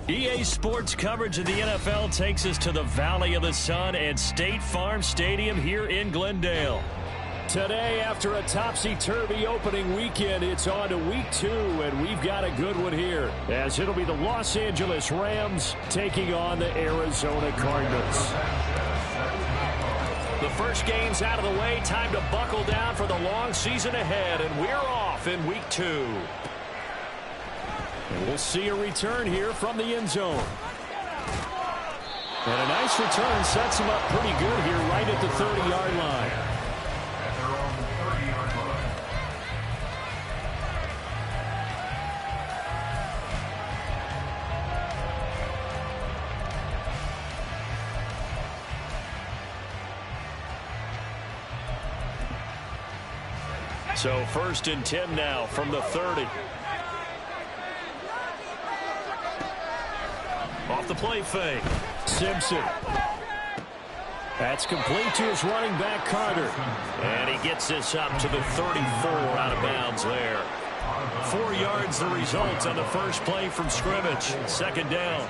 EA Sports coverage of the NFL takes us to the Valley of the Sun at State Farm Stadium here in Glendale. Today, after a topsy-turvy opening weekend, it's on to week 2, and we've got a good one here, as it'll be the Los Angeles Rams taking on the Arizona Cardinals. The first game's out of the way. Time to buckle down for the long season ahead, and we're off in week 2. And we'll see a return here from the end zone. And a nice return sets him up pretty good here right at the 30-yard line. So 1st and 10 now from the 30. Off the play fake. Simpson. That's complete to his running back, Carter. And he gets this up to the 34 out of bounds there. 4 yards the result on the first play from scrimmage. 2nd down.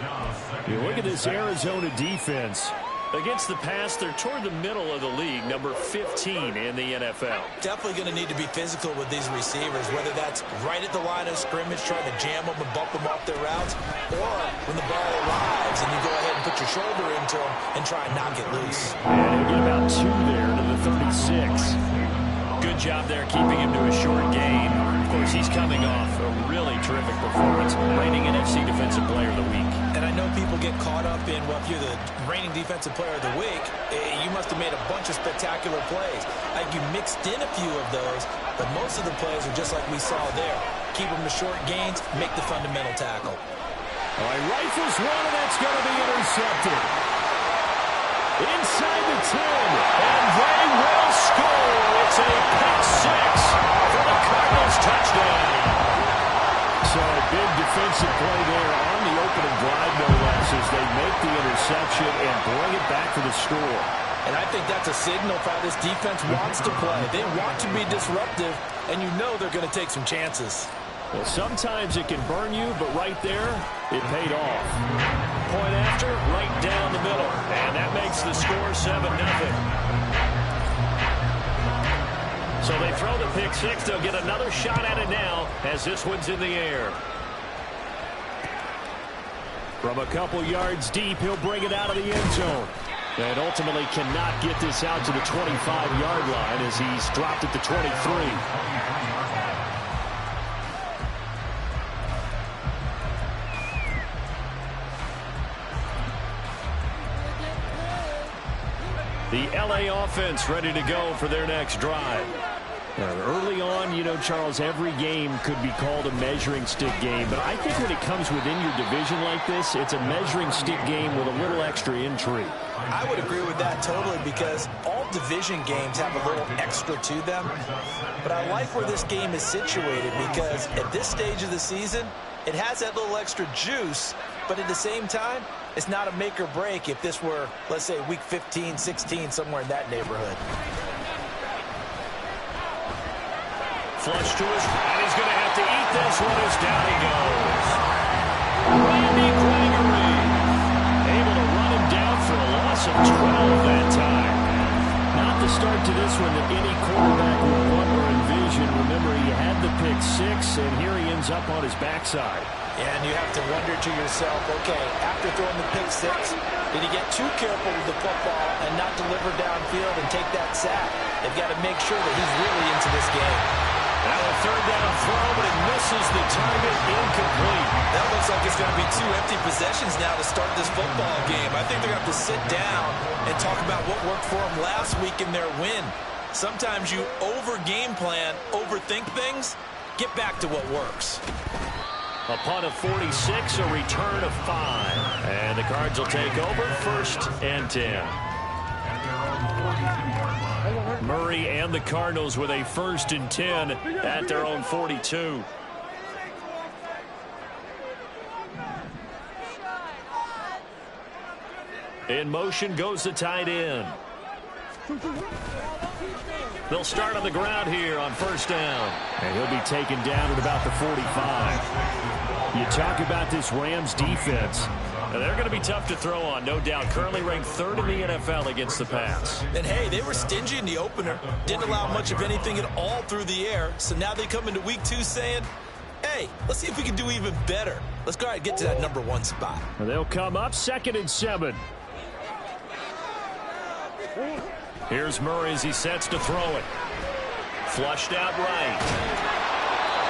You look at this Arizona defense. Against the pass, they're toward the middle of the league, number 15 in the NFL. Definitely going to need to be physical with these receivers, whether that's right at the line of scrimmage, trying to jam them and bump them off their routes, or when the ball arrives and you go ahead and put your shoulder into them and try and knock it loose. And he'll get about 2 there to the 36. Good job there keeping him to a short gain. Of course, he's coming off a really terrific performance, reigning NFC Defensive Player of the Week. And I know people get caught up in, well, if you're the reigning Defensive Player of the Week, you must have made a bunch of spectacular plays. Like you mixed in a few of those, but most of the plays are just like we saw there. Keep them to short gains, make the fundamental tackle. All right, rifles one, and that's going to be intercepted. Inside the 10, and they will score. It's a pick 6 for the Cardinals touchdown. So a big defensive play there on the opening drive, no less, as they make the interception and bring it back for the score. And I think that's a signal for how this defense wants to play. They want to be disruptive, and you know they're going to take some chances. Well, sometimes it can burn you, but right there, it paid off. Point after, right down the middle. And that makes the score 7-0. So they throw the pick 6. They'll get another shot at it now as this one's in the air. From a couple yards deep, he'll bring it out of the end zone. And ultimately cannot get this out to the 25-yard line as he's dropped at the 23. The LA offense ready to go for their next drive. Early on, you know, Charles, every game could be called a measuring stick game. But I think when it comes within your division like this, it's a measuring stick game with a little extra intrigue. I would agree with that totally, because all division games have a little extra to them. But I like where this game is situated, because at this stage of the season, it has that little extra juice. But at the same time, it's not a make or break if this were, let's say, week 15, 16, somewhere in that neighborhood. Flush to his, and he's going to have to eat this one as down he goes. Randy Gregory able to run him down for a loss of 12 that time. Not the start to this one that any quarterback would want or envision. Remember, he had the pick 6, and here he ends up on his backside. And you have to wonder to yourself, okay, after throwing the pick 6, did he get too careful with the football and not deliver downfield and take that sack? They've got to make sure that he's really into this game. Now a 3rd down throw, but it misses the target, incomplete. That looks like it's going to be 2 empty possessions now to start this football game. I think they're going to have to sit down and talk about what worked for them last week in their win. Sometimes you over-game plan, overthink things, get back to what works. Upon a 46, a return of 5. And the Cards will take over 1st and 10. Murray and the Cardinals with a 1st and 10 at their own 42. In motion goes the tight end. They'll start on the ground here on 1st down. And he'll be taken down at about the 45. You talk about this Rams defense. They're going to be tough to throw on, no doubt. Currently ranked 3rd in the NFL against the pass. And, hey, they were stingy in the opener. Didn't allow much of anything at all through the air. So now they come into week 2 saying, hey, let's see if we can do even better. Let's go ahead and get to that number 1 spot. They'll come up 2nd and 7. Here's Murray as he sets to throw it. Flushed out right.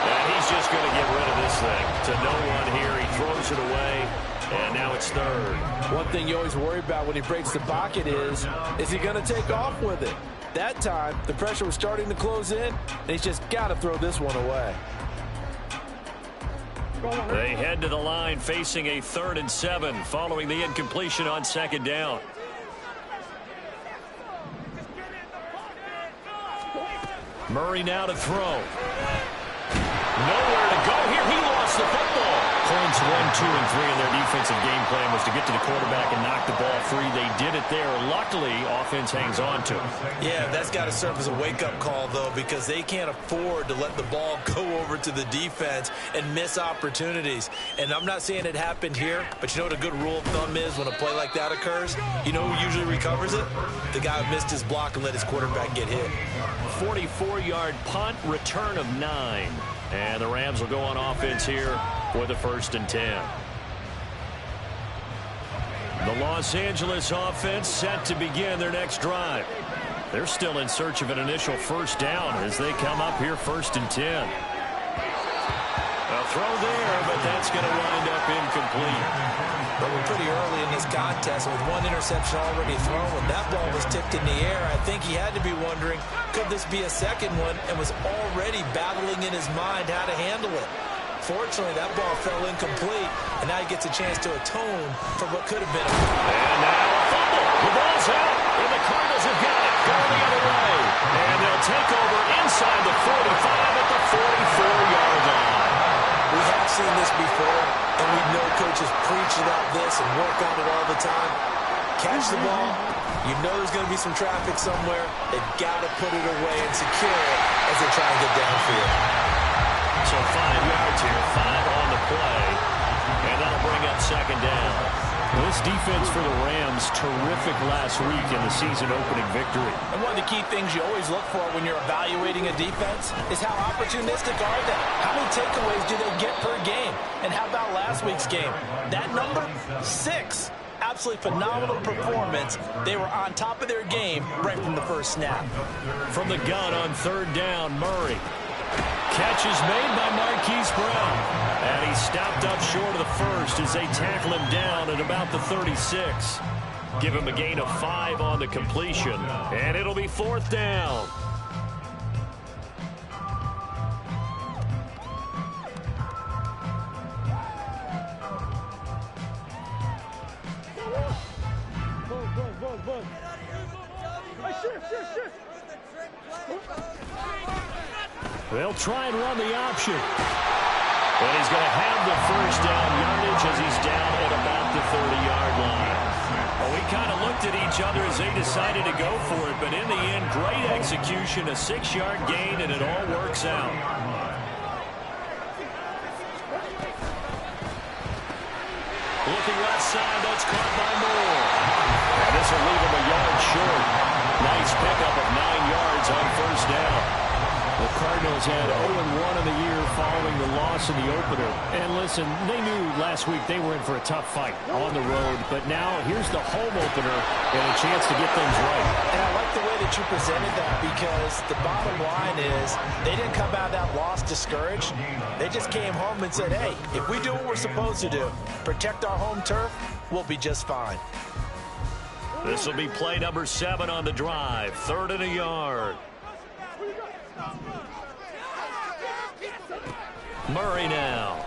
And he's just going to get rid of this thing. To no one here. He throws it away. And now it's 3rd. One thing you always worry about when he breaks the pocket is he going to take off with it? That time, the pressure was starting to close in, and he's just got to throw this one away. They head to the line facing a 3rd and 7 following the incompletion on 2nd down. Murray now to throw. Nowhere to go here. He lost the football. Points 1, 2, and 3 in their defensive game plan was to get to the quarterback and knock the ball free. They did it there. Luckily, offense hangs on to it. Yeah, that's got to serve as a wake-up call, though, because they can't afford to let the ball go over to the defense and miss opportunities. And I'm not saying it happened here, but you know what a good rule of thumb is when a play like that occurs? You know who usually recovers it? The guy who missed his block and let his quarterback get hit. 44-yard punt, return of 9. And the Rams will go on offense here for the 1st and 10. The Los Angeles offense set to begin their next drive. They're still in search of an initial 1st down as they come up here 1st and 10. A throw there, but that's going to wind up incomplete. But we're pretty early in this contest with 1 interception already thrown. When that ball was tipped in the air, I think he had to be wondering, could this be a 2nd one, and was already battling in his mind how to handle it. Fortunately, that ball fell incomplete, and now he gets a chance to atone for what could have been a fumble. And now a fumble. The ball's out, and the Cardinals have got it. Going the other way. And they'll take over inside the 45 at the 44-yard line. We have seen this before, and we know coaches preach about this and work on it all the time. Catch the ball. You know there's going to be some traffic somewhere. They've got to put it away and secure it as they try and get downfield. So 5 yards here, 5 on the play, and that'll bring up 2nd down. This defense for the Rams, terrific last week in the season-opening victory. And one of the key things you always look for when you're evaluating a defense is how opportunistic are they? How many takeaways do they get per game? And how about last week's game? That number, 6. Absolutely phenomenal performance. They were on top of their game right from the first snap. From the gun on 3rd down, Murray. Catch is made by Marquise Brown. And he's stopped up short of the 1st as they tackle him down at about the 36. Give him a gain of 5 on the completion. And it'll be 4th down. They'll try and run the option. And he's going to have the 1st down yardage as he's down at about the 30-yard line. Well, we kind of looked at each other as they decided to go for it, but in the end, great execution, a 6-yard gain, and it all works out. Looking left side, that's caught by Moore. And this will leave him a yard short. Nice pickup of 9 yards on 1st down. The Cardinals had 0-1 in the year following the loss in the opener. And listen, they knew last week they were in for a tough fight on the road. But now here's the home opener and a chance to get things right. And I like the way that you presented that because the bottom line is they didn't come out of that loss discouraged. They just came home and said, hey, if we do what we're supposed to do, protect our home turf, we'll be just fine. This will be play number 7 on the drive. 3rd and a yard. Murray now.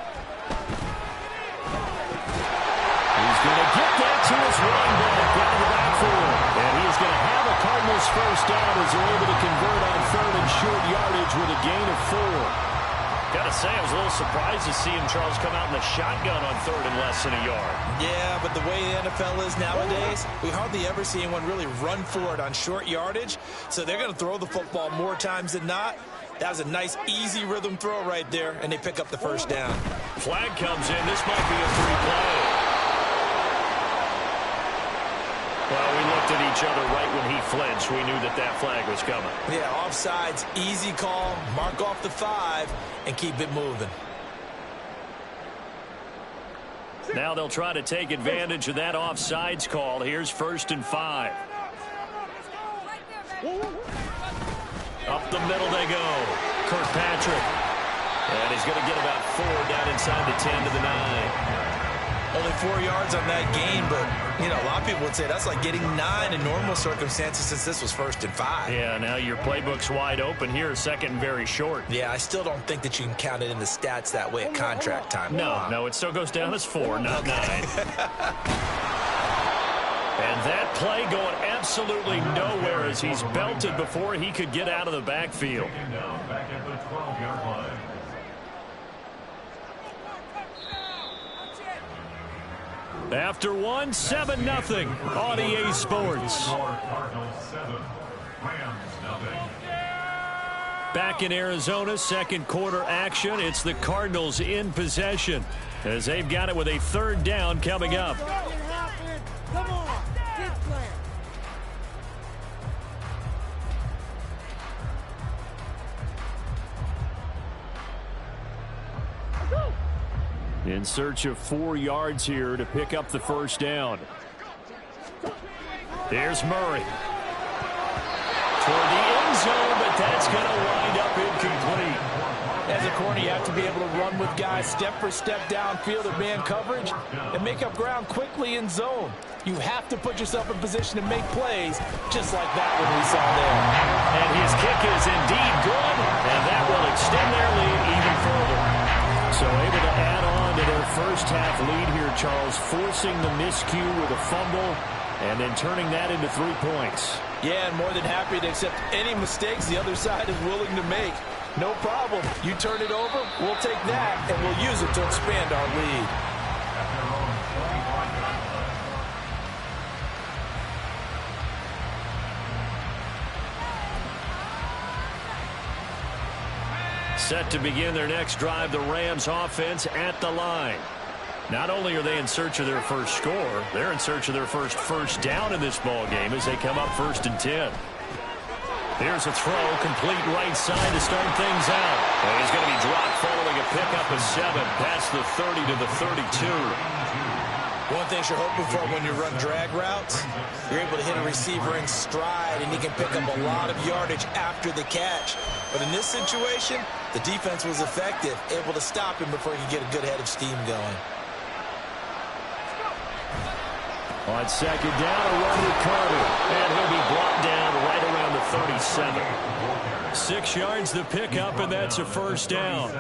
He's going to get that to his running back out of the backfield. And he is going to have a Cardinals 1st down as they're able to convert on 3rd and short yardage with a gain of 4. Gotta say, I was a little surprised to see him, Charles, come out in the shotgun on 3rd and less than a yard. Yeah, but the way the NFL is nowadays, we hardly ever see anyone really run for it on short yardage. So they're going to throw the football more times than not. That was a nice, easy rhythm throw right there, and they pick up the 1st down. Flag comes in. This might be a free play. Well, we looked at each other right when he flinched. We knew that that flag was coming. Yeah, offsides, easy call. Mark off the 5 and keep it moving. Now they'll try to take advantage of that offsides call. Here's 1st and 5. Up the middle they go. Kirkpatrick. And he's going to get about 4 down inside the 10 to the 9. Only 4 yards on that gain, but, you know, a lot of people would say that's like getting 9 in normal circumstances since this was 1st and 5. Yeah, now your playbook's wide open here, 2nd and very short. Yeah, I still don't think that you can count it in the stats that way at contract time. No, it still goes down as 4, not 9. And that play going absolutely nowhere as he's belted before he could get out of the backfield. Back at the 12-yard line. After 1, 7-0 on EA Sports. Back in Arizona, 2nd quarter action. It's the Cardinals in possession as they've got it with a 3rd down coming up. Come on, get playing. In search of 4 yards here to pick up the 1st down. Here's Murray. Toward the end zone, but that's going to wind up incomplete. As a corner, you have to be able to run with guys step for step downfield or man coverage and make up ground quickly in zone. You have to put yourself in position to make plays, just like that one we saw there. And his kick is indeed good, and that will extend their lead even further. So able to add on to their first half lead here, Charles, forcing the miscue with a fumble and then turning that into 3 points. Yeah, and more than happy to accept any mistakes the other side is willing to make. No problem. You turn it over, we'll take that, and we'll use it to expand our lead. Set to begin their next drive, the Rams offense at the line. Not only are they in search of their first score, they're in search of their first down in this ball game as they come up 1st and 10. Here's a throw, complete right side to start things out. And he's going to be dropped following a pickup of 7 past the 30 to the 32. One thing you're hoping for when you run drag routes, you're able to hit a receiver in stride, and he can pick up a lot of yardage after the catch. But in this situation, the defense was effective, able to stop him before he could get a good head of steam going. On 2nd down, a run with Carter. And he'll be brought down right around the 37. 6 yards the pickup, and that's a 1st down.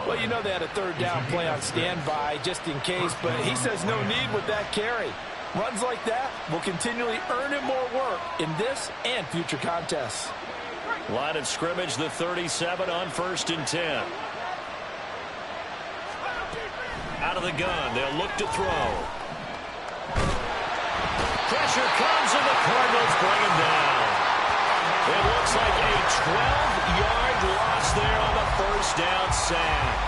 Well, you know they had a 3rd down play on standby just in case, but he says no need with that carry. Runs like that will continually earn him more work in this and future contests. Line of scrimmage, the 37 on 1st and 10. Out of the gun, they'll look to throw. Pressure comes, and the Cardinals bring him down. It looks like a 12-yard loss there on the 1st down sack.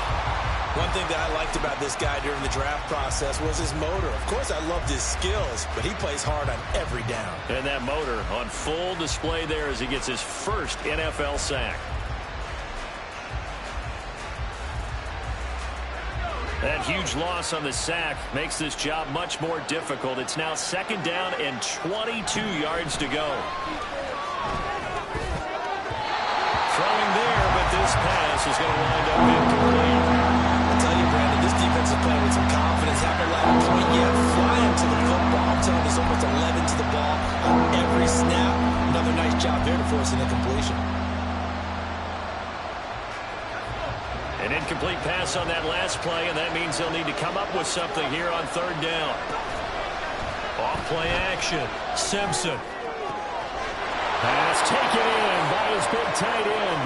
One thing that I liked about this guy during the draft process was his motor. Of course, I loved his skills, but he plays hard on every down. And that motor on full display there as he gets his first NFL sack. That huge loss on the sack makes this job much more difficult. It's now 2nd down and 22 yards to go. Throwing there, but this pass is going to wind up incomplete. I tell you, Brandon, this defense is playing with some confidence. Haven't allowed a point yet. Flying to the football. I'm telling you, there's almost 11 to the ball on every snap. Another nice job there to force an incompletion. An incomplete pass on that last play, and that means they'll need to come up with something here on 3rd down. Off-play action. Simpson. Pass taken in by his big tight end.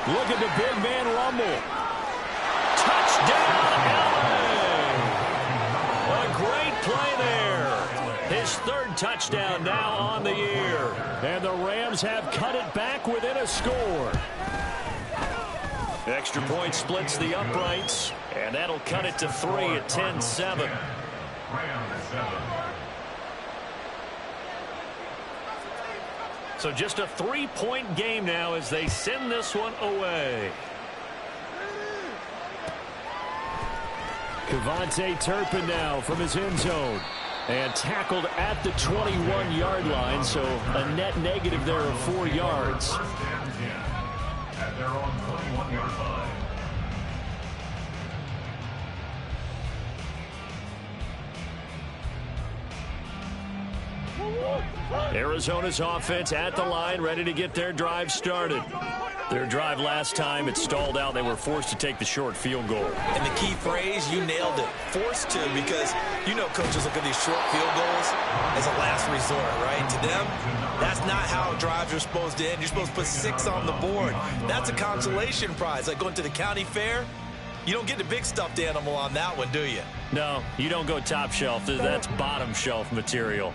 Look at the big man rumble. Touchdown, LA! A great play there. His 3rd touchdown now on the year. And the Rams have cut it back within a score. Extra point splits the uprights. And that'll cut it to 3 at 10-7. So just a 3-point game now as they send this one away. Kevontae Turpin now from his end zone. And tackled at the 21-yard line, so a net negative there of 4 yards. At their own 21-yard line. Arizona's offense at the line, ready to get their drive started. Their drive last time, it stalled out. They were forced to take the short field goal. And the key phrase, you nailed it, forced to, because you know coaches look at these short field goals as a last resort, right? To them, that's not how drives are supposed to end. You're supposed to put 6 on the board. That's a consolation prize. Like going to the county fair, you don't get the big stuffed animal on that one, do you? No, you don't go top shelf. That's bottom shelf material.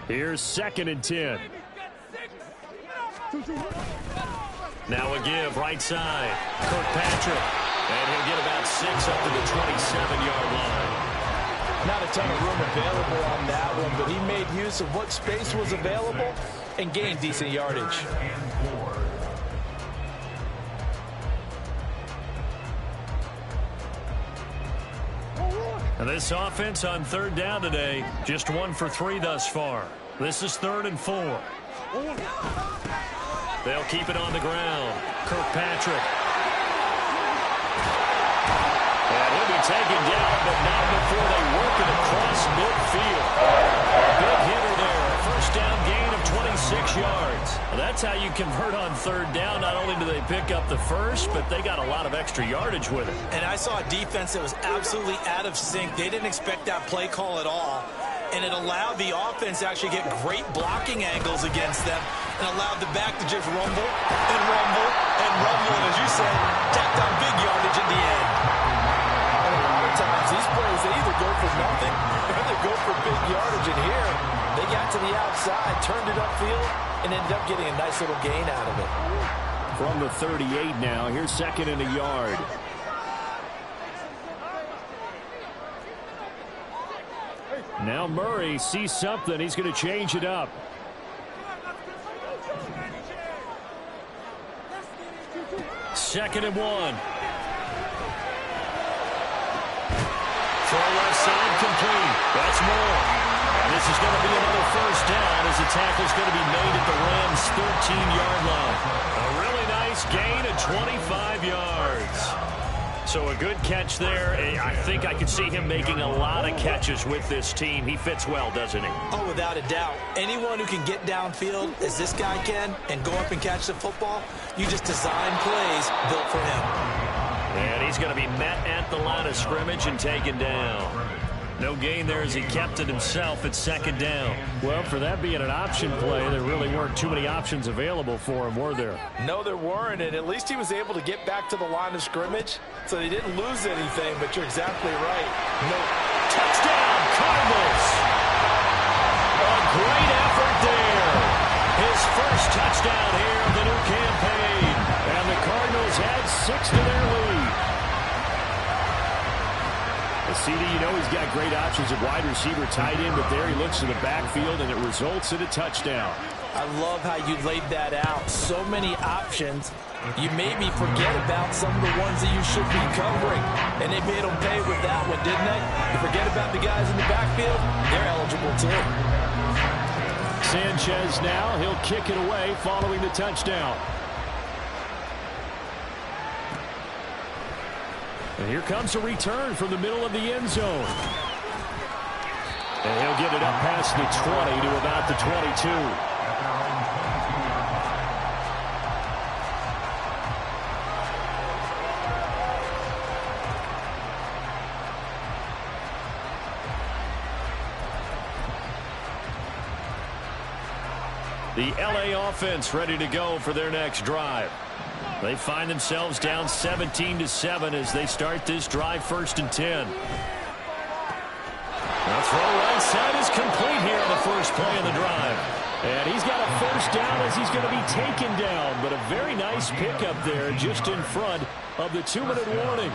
Here's 2nd and 10. Now a give, right side. Kirkpatrick. And he'll get about 6 up to the 27-yard line. Not a ton of room available on that one, but he made use of what space was available and gained decent yardage. And this offense on 3rd down today, just 1 for 3 thus far. This is 3rd and 4. They'll keep it on the ground. Kirkpatrick. And he'll be taken down, but not before they work it across midfield. Big hitter there. First down gain of 26 yards. Well, that's how you convert on 3rd down. Not only do they pick up the first, but they got a lot of extra yardage with it. And I saw a defense that was absolutely out of sync. They didn't expect that play call at all. And it allowed the offense to actually get great blocking angles against them and allowed the back to just rumble and rumble and rumble. And as you said, tacked on big yardage at the end. And a lot of times, these plays, they either go for nothing or they go for big yardage. And here, they got to the outside, turned it upfield, and ended up getting a nice little gain out of it. From the 38 now, here's 2nd and a yard. Now Murray sees something. He's going to change it up. Second and 1. Throw left side complete. That's more. And this is going to be another first down as the tackle's going to be made at the Rams' 13-yard line. A really nice gain of 25 yards. So a good catch there. I think I could see him making a lot of catches with this team. He fits well, doesn't he? Oh, without a doubt. Anyone who can get downfield, as this guy can, and go up and catch the football, you just design plays built for him. And he's going to be met at the line of scrimmage and taken down. No gain there as he kept it himself at 2nd down. Well, for that being an option play, there really weren't too many options available for him, were there? No, there weren't, and at least he was able to get back to the line of scrimmage, so he didn't lose anything, but you're exactly right. No. Touchdown, Cardinals! A great effort there. His first touchdown here of the new campaign, and the Cardinals add 6 to their lead. CD, you know he's got great options at wide receiver, tight end, but there he looks to the backfield, and it results in a touchdown. I love how you laid that out. So many options. You maybe forget about some of the ones that you should be covering, and they made them pay with that one, didn't they? You forget about the guys in the backfield, they're eligible too. Sanchez now, he'll kick it away following the touchdown. And here comes a return from the middle of the end zone. And he'll get it up past the 20 to about the 22. The LA offense ready to go for their next drive. They find themselves down 17-7 as they start this drive, 1st and 10. The throw right side is complete here on the first play of the drive. And he's got a first down as he's going to be taken down. But a very nice pickup there just in front of the 2-minute warning.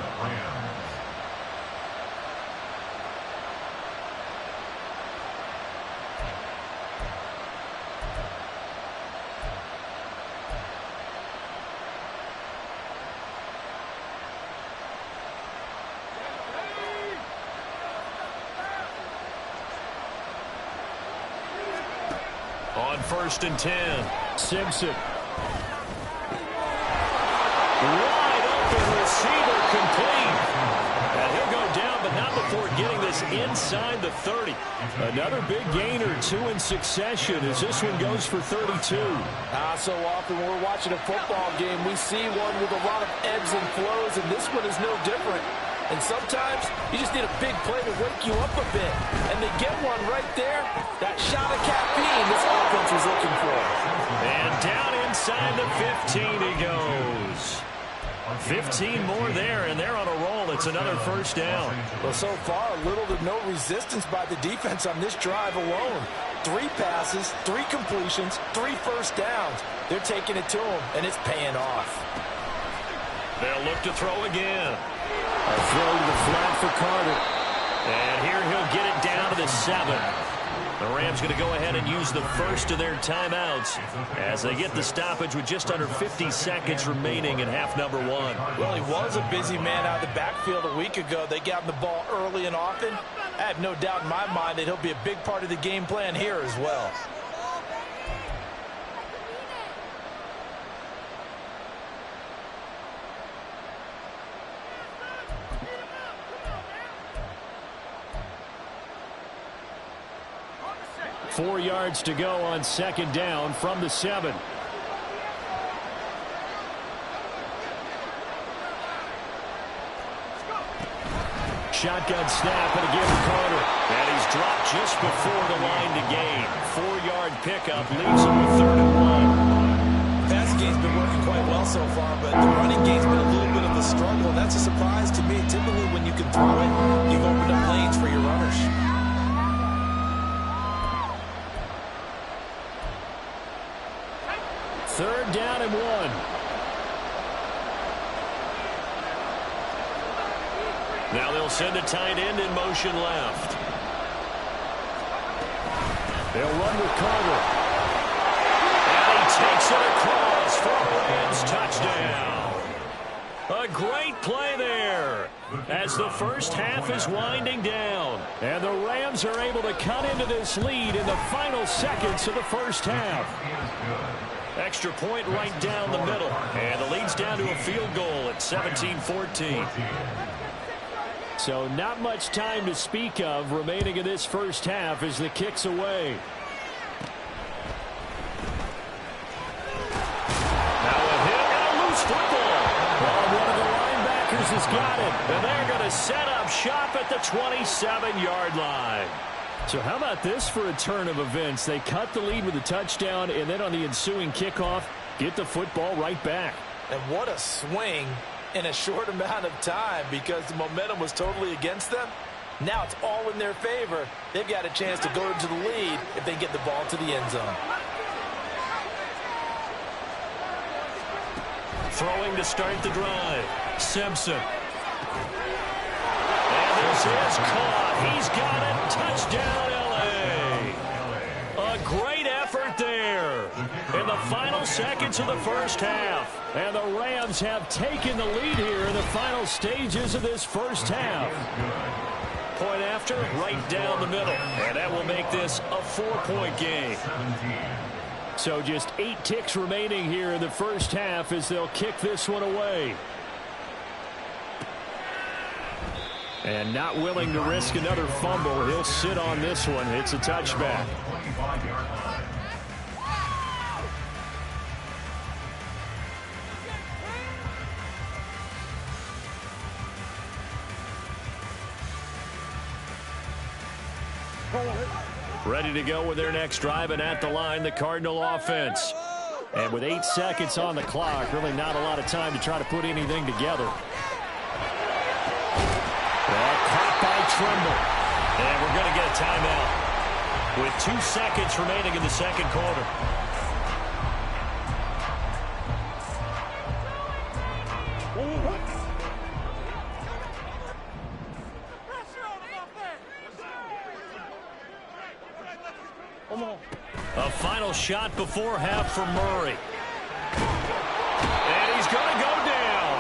on 1st and 10. Simpson. Wide open receiver complete. And he'll go down, but not before getting this inside the 30. Another big gainer, 2 in succession as this one goes for 32. So often when we're watching a football game, we see one with a lot of ebbs and flows, and this one is no different. And sometimes you just need a big play to wake you up a bit. And they get one right there. That shot of caffeine this offense was looking for. And down inside the 15 he goes. 15 more there, and they're on a roll. It's another 1st down. Well, so far, little to no resistance by the defense on this drive alone. 3 passes, 3 completions, 3 first downs. They're taking it to him, and it's paying off. They'll look to throw again. A throw to the flat for Carter. And here he'll get it down to the 7. The Rams going to go ahead and use the first of their timeouts as they get the stoppage with just under 50 seconds remaining in half number 1. Well, he was a busy man out of the backfield a week ago. They got him the ball early and often. I have no doubt in my mind that he'll be a big part of the game plan here as well. Four yards to go on 2nd down from the 7. Shotgun snap and again to Carter. And he's dropped just before the line to gain. 4-yard pickup leaves him with 3rd and 1. Pass game's been working quite well so far, but the running game's been a little bit of a struggle. That's a surprise to me. Typically when you can throw it, you've opened up lanes for your runners. 3rd down and 1. Now they'll send a tight end in motion left. They'll run with Carter. And he takes it across for a Rams touchdown. A great play there as the first half is winding down. And the Rams are able to cut into this lead in the final seconds of the first half. Extra point right down the middle. And the lead's down to a field goal at 17-14. So not much time to speak of remaining in this first half as the kick's away. Now with him and a loose football. Well, one of the linebackers has got it. And they're going to set up shop at the 27-yard line. So how about this for a turn of events? They cut the lead with a touchdown, and then on the ensuing kickoff, get the football right back. And what a swing in a short amount of time because the momentum was totally against them. Now it's all in their favor. They've got a chance to go into the lead if they get the ball to the end zone. Throwing to start the drive. Simpson. And this is caught. He's got it. Touchdown, L.A. A great effort there in the final seconds of the first half. And the Rams have taken the lead here in the final stages of this first half. Point after, right down the middle. And that will make this a 4-point game. So just 8 ticks remaining here in the first half as they'll kick this one away. And not willing to risk another fumble. He'll sit on this one. It's a touchback. Ready to go with their next drive, and at the line, the Cardinal offense. And with 8 seconds on the clock, really not a lot of time to try to put anything together. Caught by Trimble. And we're going to get a timeout with 2 seconds remaining in the second quarter. A final shot before half for Murray. And he's going to go down.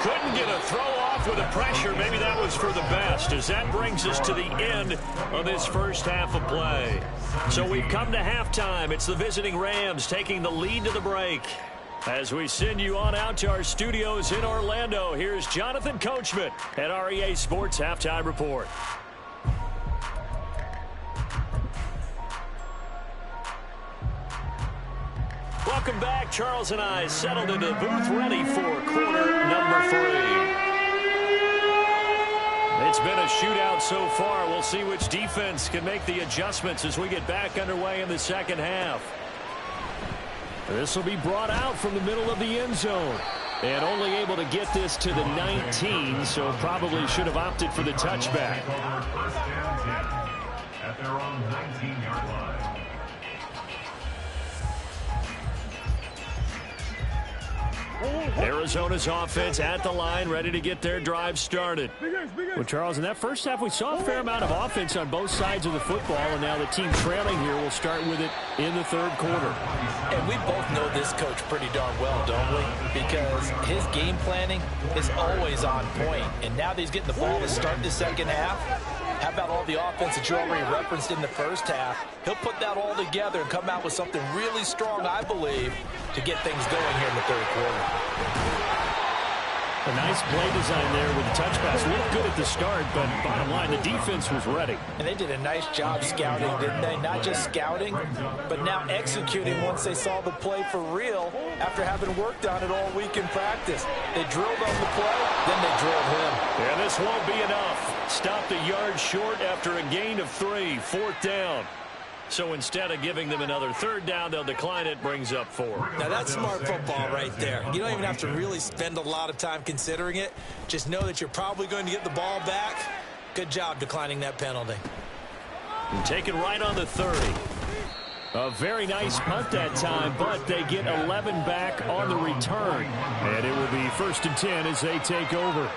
Couldn't get a throw off off with the pressure. Maybe that was for the best, as that brings us to the end of this first half of play. So we've come to halftime. It's the visiting Rams taking the lead to the break. As we send you on out to our studios in Orlando, here's Jonathan Coachman at REA Sports Halftime Report. Welcome back. Charles and I settled into the booth ready for quarter number 3. It's been a shootout so far. We'll see which defense can make the adjustments as we get back underway in the second half. This will be brought out from the middle of the end zone. And only able to get this to the 19, so probably should have opted for the touchback. First down 10 at their own 19-yard line. Arizona's offense at the line, ready to get their drive started. Well, Charles, in that first half, we saw a fair amount of offense on both sides of the football, and now the team trailing here will start with it in the third quarter. And we both know this coach pretty darn well, don't we? Because his game planning is always on point. And now that he's getting the ball to start the second half, how about all the offense that you already referenced in the first half? He'll put that all together and come out with something really strong, I believe, to get things going here in the third quarter. A nice play design there with the touch pass. Looked good at the start, but bottom line, the defense was ready. And they did a nice job scouting, didn't they? Not just scouting, but now executing once they saw the play for real after having worked on it all week in practice. They drilled on the play, then they drilled him. And this won't be enough. Stopped a yard short after a gain of 3, fourth down. So instead of giving them another third down, they'll decline it, brings up 4. Now that's smart football right there. You don't even have to really spend a lot of time considering it. Just know that you're probably going to get the ball back. Good job declining that penalty. And taken right on the 30. A very nice punt that time, but they get 11 back on the return. And it will be 1st and 10 as they take over.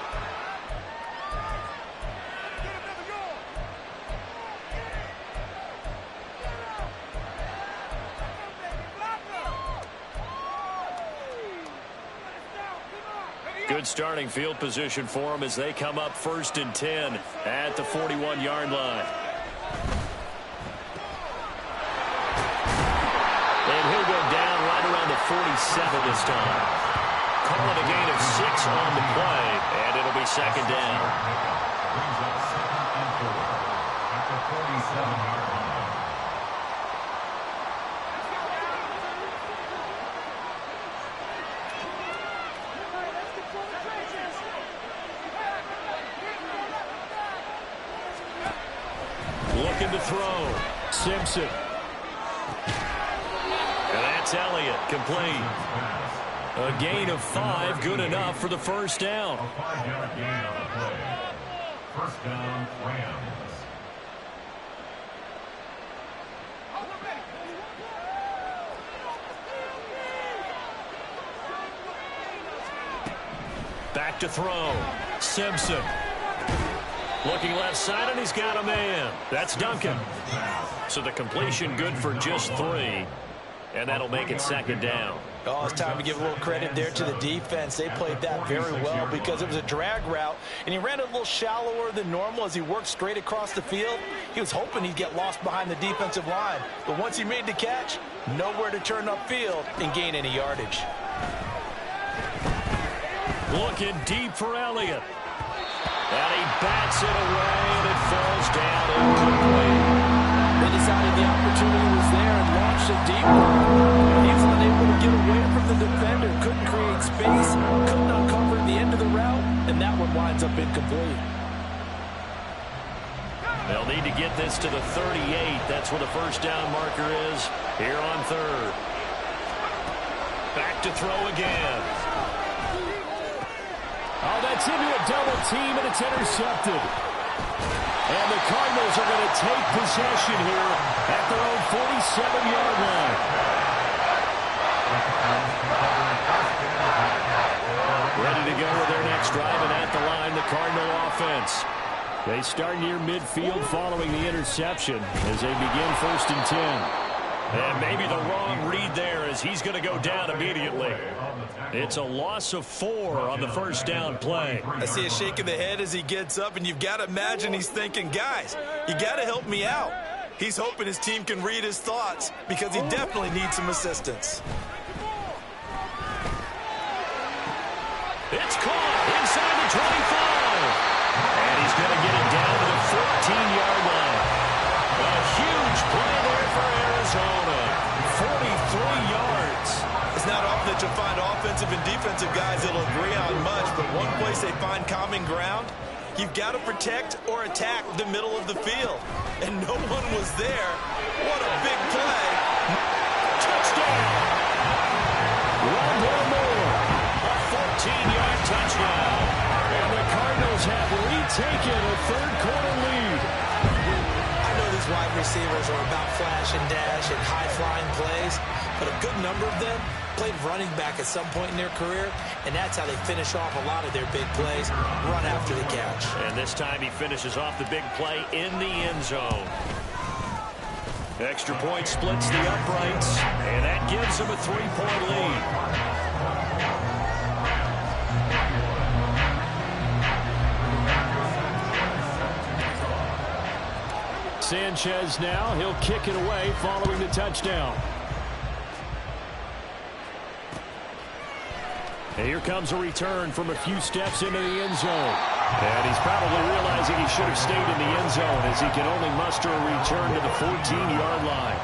Good starting field position for them as they come up 1st and 10 at the 41-yard line. And he'll go down right around the 47 this time. Call it a gain of 6 on the play, and it'll be 2nd down. Brings up 2nd and 4 at the 47-yard line. Looking to throw. Simpson. And that's Elliott, complete. A gain of 5, good enough for the first down. A 5-yard gain on the play. First down, Rams. Back to throw. Simpson. Looking left side, and he's got a man. That's Duncan. So the completion good for just 3. And that'll make it 2nd down. Oh, it's time to give a little credit there to the defense. They played that very well because it was a drag route, and he ran a little shallower than normal as he worked straight across the field. He was hoping he'd get lost behind the defensive line. But once he made the catch, nowhere to turn upfield and gain any yardage. Looking deep for Elliott. And he bats it away, and it falls down incomplete. They decided the opportunity was there and launched it deep. He was unable to get away from the defender, couldn't create space, couldn't uncover the end of the route, and that one winds up incomplete. They'll need to get this to the 38. That's where the first down marker is here on 3rd. Back to throw again. Oh, that's into a double team, and it's intercepted. And the Cardinals are going to take possession here at their own 47-yard line. Ready to go with their next drive, and at the line, the Cardinal offense. They start near midfield following the interception as they begin 1st and 10. And maybe the wrong read there as he's going to go down immediately. It's a loss of 4 on the first down play. I see a shake of the head as he gets up, and you've got to imagine he's thinking, guys, you got to help me out. He's hoping his team can read his thoughts because he definitely needs some assistance. It's caught inside the 25. And he's going to get it down to the 14-yard line. A huge play there for Arizona. 43 yards. It's not often that you'll find offensive and defensive guys that'll agree on much, but one place they find common ground, you've got to protect or attack the middle of the field. And no one was there. What a big play. Touchdown. Rondell Moore. A 14-yard touchdown. And the Cardinals have retaken a third-quarter lead. I know these wide receivers are about flash and dash and high-flying plays, but a good number of them played running back at some point in their career, and that's how they finish off a lot of their big plays, run after the catch. And this time he finishes off the big play in the end zone. Extra point splits the uprights, and that gives him a 3-point lead. Sanchez now, he'll kick it away following the touchdown. And here comes a return from a few steps into the end zone. And he's probably realizing he should have stayed in the end zone as he can only muster a return to the 14-yard line.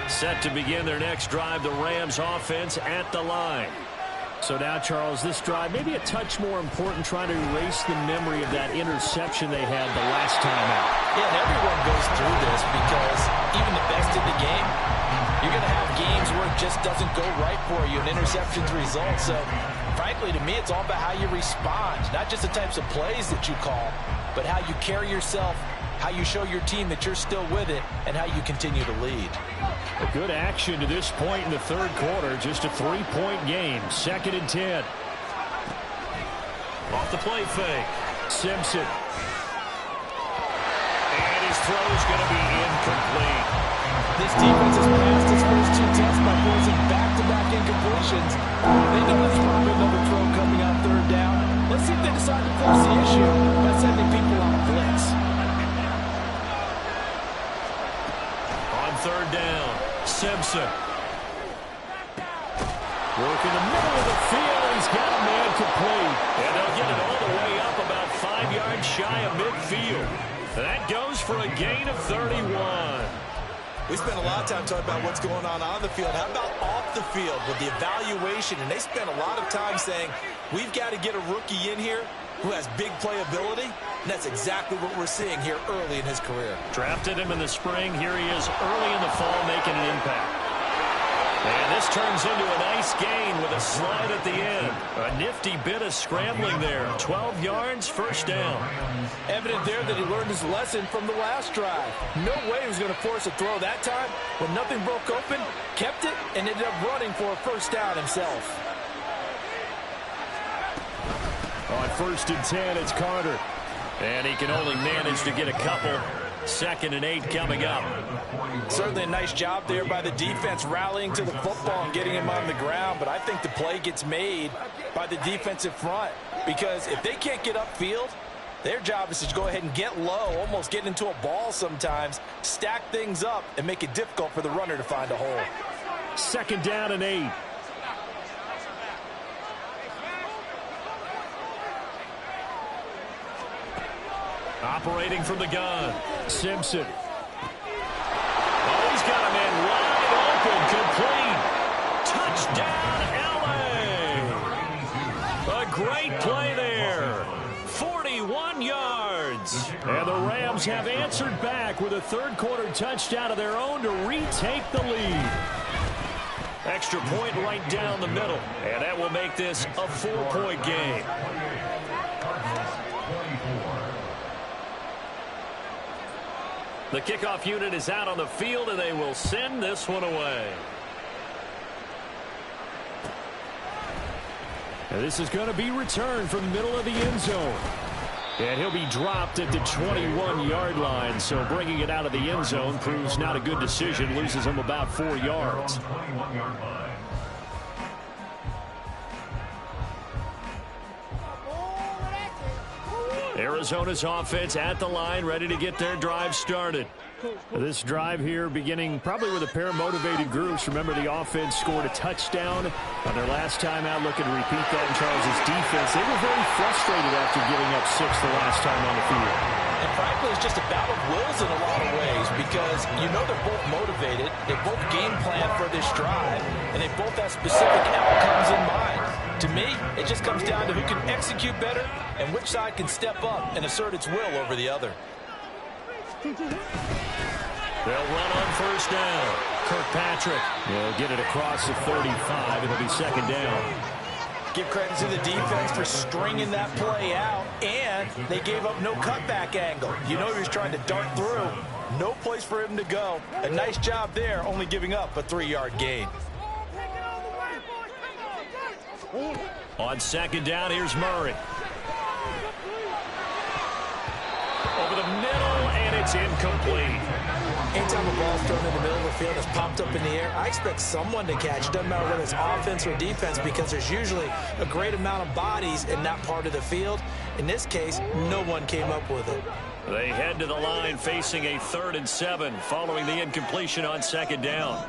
Set to begin their next drive, the Rams offense at the line. So now, Charles, this drive may be a touch more important, trying to erase the memory of that interception they had the last time out. Yeah, and everyone goes through this because even the best in the game, you're going to have games where it just doesn't go right for you, and interceptions result. So, frankly, to me, it's all about how you respond, not just the types of plays that you call, but how you carry yourself, how you show your team that you're still with it, and how you continue to lead. A good action to this point in the third quarter. Just a 3-point game. 2nd and 10. Off the play fake. Simpson. And his throw is going to be incomplete. This defense has passed its first 2 tests by forcing back-to-back incompletions. They know there's probably another throw coming on 3rd down. Let's see if they decide to force the issue by sending people on a blitz. On 3rd down, Simpson. Work in the middle of the field. He's got a man complete. And they'll get it all the way up about 5 yards shy of midfield. That goes for a gain of 31. We spent a lot of time talking about what's going on the field. How about off the field with the evaluation? And they spent a lot of time saying, we've got to get a rookie in here who has big playability. And that's exactly what we're seeing here early in his career. Drafted him in the spring. Here he is early in the fall making an impact. And this turns into a nice gain with a slide at the end. A nifty bit of scrambling there. 12 yards, 1st down. Evident there that he learned his lesson from the last drive. No way he was going to force a throw that time. When nothing broke open, kept it, and ended up running for a 1st down himself. On 1st and 10, it's Carter. And he can only manage to get a couple. 2nd and 8 coming up. Certainly a nice job there by the defense rallying to the football and getting him on the ground, but I think the play gets made by the defensive front because if they can't get upfield, their job is to go ahead and get low, almost get into a ball sometimes, stack things up, and make it difficult for the runner to find a hole. 2nd down and 8. Operating from the gun. Simpson. Oh, he's got a man wide open. Complete. Touchdown, L.A. A great play there. 41 yards. And the Rams have answered back with a 3rd quarter touchdown of their own to retake the lead. Extra point right down the middle. And that will make this a 4-point game. The kickoff unit is out on the field, and they will send this one away. And this is going to be returned from the middle of the end zone. And he'll be dropped at the 21-yard line. So bringing it out of the end zone proves not a good decision. Loses him about 4 yards. Arizona's offense at the line, ready to get their drive started. This drive here beginning probably with a pair of motivated groups. Remember, the offense scored a touchdown on their last time out, looking to repeat that in Charles' defense. They were very frustrated after giving up 6 the last time on the field. And frankly, it's just a battle of wills in a lot of ways because you know they're both motivated, they both game plan for this drive, and they both have specific outcomes in mind. To me, it just comes down to who can execute better and which side can step up and assert its will over the other. They'll run on first down. Kirkpatrick will get it across the 35. It'll be second down. Give credit to the defense for stringing that play out, and they gave up no cutback angle. You know he was trying to dart through. No place for him to go. A nice job there, only giving up a 3-yard gain. On second down, here's Murray. Over the middle, and it's incomplete. Anytime a ball's thrown in the middle of the field, it's popped up in the air, I expect someone to catch. It doesn't matter whether it's offense or defense because there's usually a great amount of bodies in that part of the field. In this case, no one came up with it. They head to the line facing a 3rd and 7 following the incompletion on second down.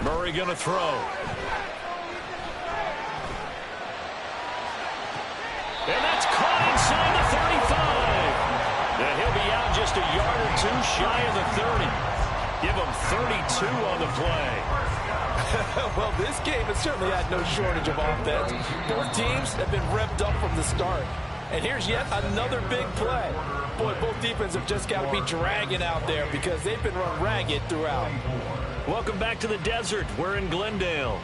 Murray going to throw. And that's caught inside the 35. And he'll be out just a yard or 2 shy of the 30. Give him 32 on the play. Well, this game has certainly had no shortage of offense. Both teams have been revved up from the start. And here's yet another big play. Boy, both defenses have just got to be dragging out there because they've been run ragged throughout. Welcome back to the desert. We're in Glendale.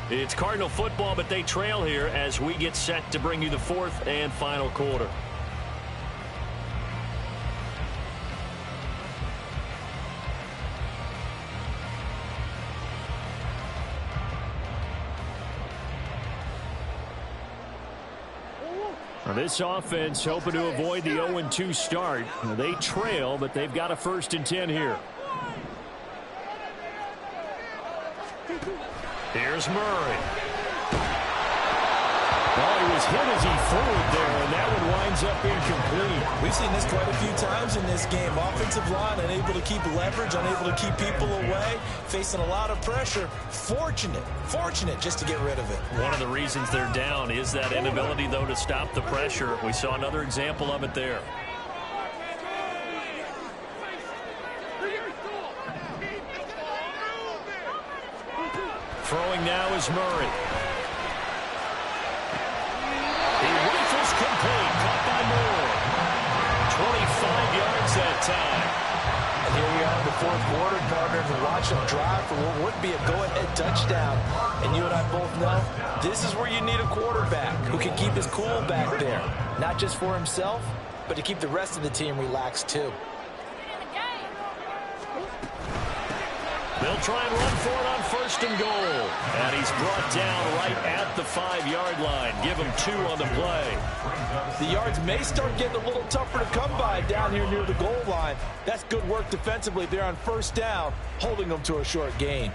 It's Cardinal football, but they trail here as we get set to bring you the 4th and final quarter. Now this offense hoping to avoid the 0-2 start. Now they trail, but they've got a 1st and 10 here. Here's Murray. Oh, he was hit as he threw it there, and that one winds up incomplete. We've seen this quite a few times in this game. Offensive line unable to keep leverage, unable to keep people away, facing a lot of pressure. Fortunate just to get rid of it. One of the reasons they're down is that inability, though, to stop the pressure. We saw another example of it there. Throwing now is Murray. He rifles complete. Caught by Moore. 25 yards that time. And here we are in the 4th quarter, partners, and watch them drive for what would be a go-ahead touchdown. And you and I both know this is where you need a quarterback who can keep his cool back there. Not just for himself, but to keep the rest of the team relaxed too. They'll try and run for it on 1st and goal. And he's brought down right at the 5-yard line. Give him 2 on the play. The yards may start getting a little tougher to come by down here near the goal line. That's good work defensively there on 1st down, holding them to a short gain.